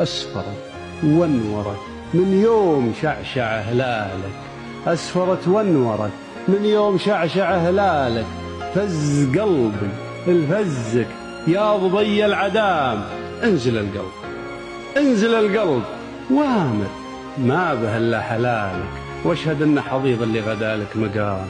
أسفرت وانورت من يوم شعشع هلالك، أسفرت وانورت من يوم شعشع هلالك. فز قلبي الفزك يا ضبي العدام، انزل القلب انزل القلب وامر ما به الا حلالك، واشهد ان حضيض اللي غدالك مقام.